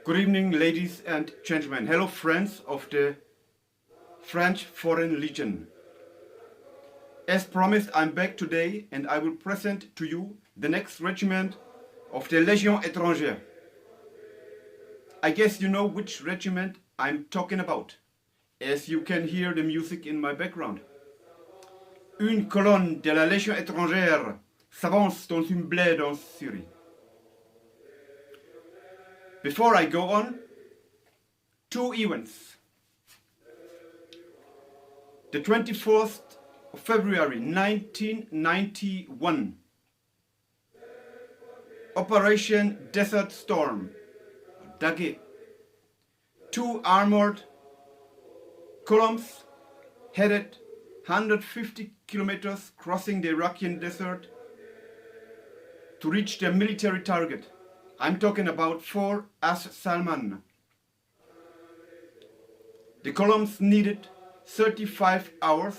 Good evening, ladies and gentlemen. Hello, friends of the French Foreign Legion. As promised, I'm back today and I will present to you the next regiment of the Légion étrangère. I guess you know which regiment I'm talking about, as you can hear the music in my background. Une colonne de la Légion étrangère s'avance dans une bled en Syrie. Before I go on, two events. The 24th of February 1991, Operation Desert Storm, Dagé. Two armored columns headed 150 kilometers crossing the Iraqi desert to reach their military target. I'm talking about Fort As Salman. The columns needed 35 hours.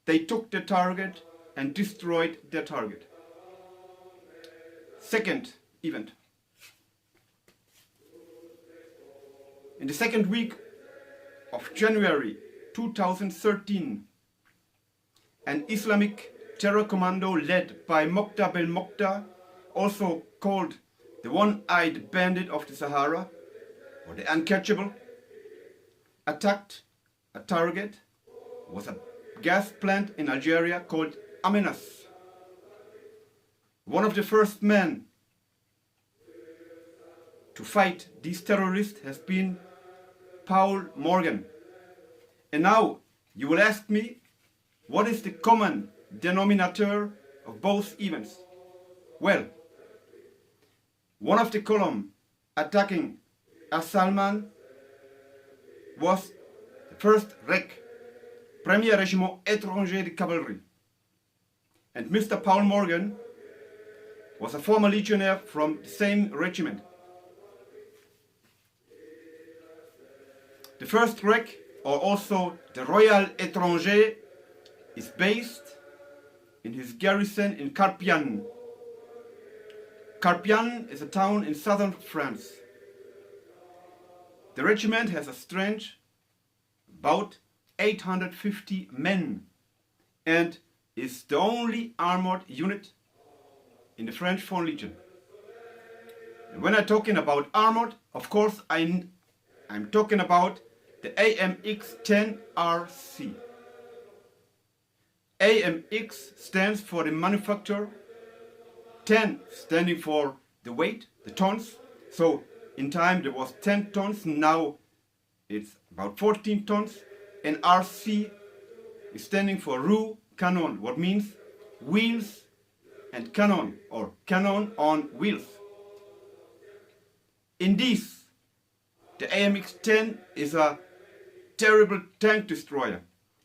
They took the target and destroyed their target. Second event. In the second week of January 2013, an Islamic terror commando led by Mokhtar Belmokhtar, also called the One-Eyed Bandit of the Sahara, or the Uncatchable, attacked a target. It was a gas plant in Algeria called Amenas. One of the first men to fight these terrorists has been Paul Morgan. And now you will ask me, what is the common denominator of both events? Well, one of the columns attacking As Salman was the first REC, Premier Regiment étranger de Cavalry. And Mr. Paul Morgan was a former legionnaire from the same regiment. The first REC, or also the Royal Étranger, is based in his garrison in Carpian. Carpian is a town in southern France. The regiment has a strength about 850 men and is the only armored unit in the French Foreign Legion. And when I'm talking about armored, of course I'm talking about the AMX-10RC. AMX stands for the manufacturer, 10 standing for the weight, the tons. So in time there was 10 tons, now it's about 14 tons. And RC is standing for Rue Canon, what means wheels and cannon, or cannon on wheels. In this, the AMX-10 is a terrible tank destroyer,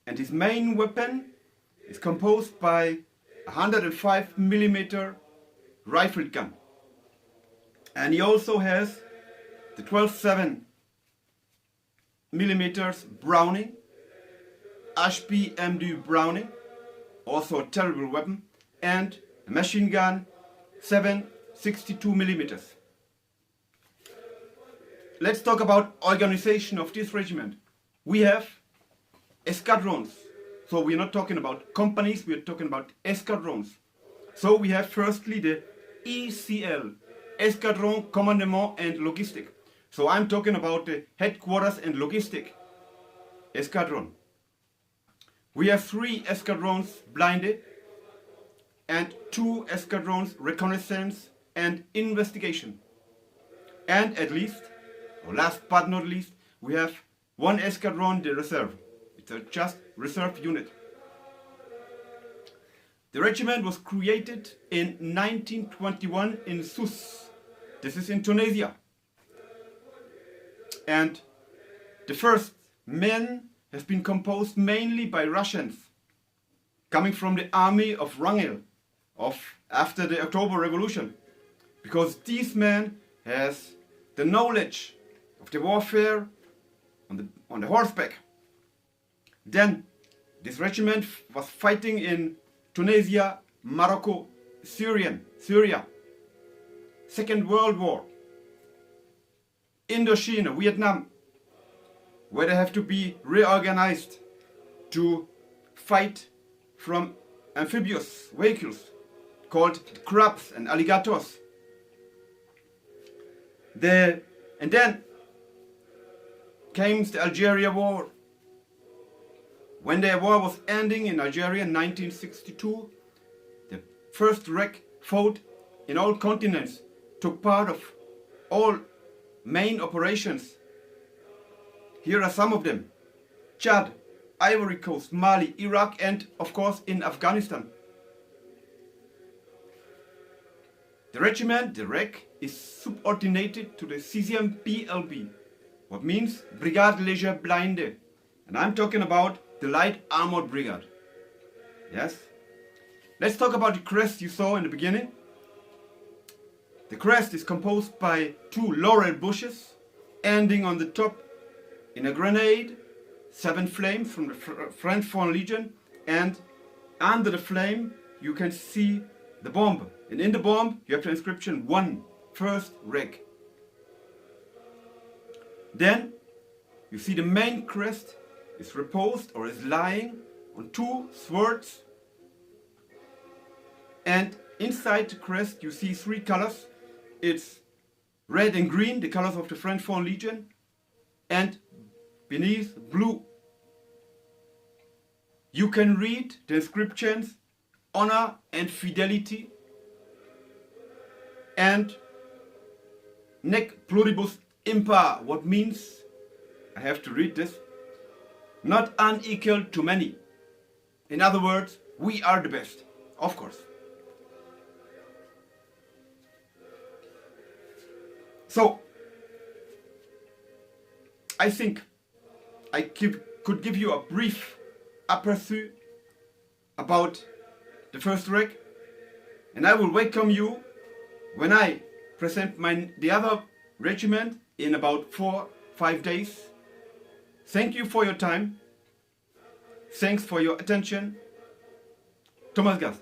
and his main weapon is composed by a 105mm rifled gun. And he also has the 12.7mm Browning, HPMD Browning, also a terrible weapon, and a machine gun 7.62mm. Let's talk about organization of this regiment. We have escadrons. So we're not talking about companies, we're talking about escadrons. So we have firstly the ECL, Escadron Commandement and Logistic. So I'm talking about the headquarters and logistic escadron. We have 3 escadrons blinded and 2 escadrons reconnaissance and investigation. And at least, or last but not least, we have 1 escadron de reserve. It's a just reserve unit. The regiment was created in 1921 in Sousse. This is in Tunisia. And the first men has been composed mainly by Russians coming from the army of Wrangel after the October Revolution, because these men has the knowledge of the warfare on the horseback. Then this regiment was fighting in Tunisia, Morocco, Syria, Second World War. Indochina, Vietnam, where they have to be reorganized to fight from amphibious vehicles called crabs and alligators. And then came the Algeria War. When the war was ending in Algeria in 1962, the first Reich fought in all continents, took part of all main operations. Here are some of them: Chad, Ivory Coast, Mali, Iraq, and of course in Afghanistan. The regiment, the REC, is subordinated to the CCM BLB, what means Brigade Léger Blinde, and I'm talking about the Light Armored Brigade. Yes? Let's talk about the crest you saw in the beginning. The crest is composed by two laurel bushes ending on the top in a grenade, 7 flames from the French Foreign Legion, and under the flame you can see the bomb. And in the bomb you have the inscription 1, 1st Reg. Then you see the main crest is reposed or is lying on 2 swords, and inside the crest you see 3 colors. It's red and green, the colors of the French Foreign Legion, and beneath blue. You can read the inscriptions honor and fidelity, and nec pluribus impar, what means, I have to read this, not unequal to many. In other words, we are the best, of course. So, I think I could give you a brief aperçu about the first Reg, and I will welcome you when I present the other regiment in about 4-5 days. Thank you for your time. Thanks for your attention. Thomas Gast.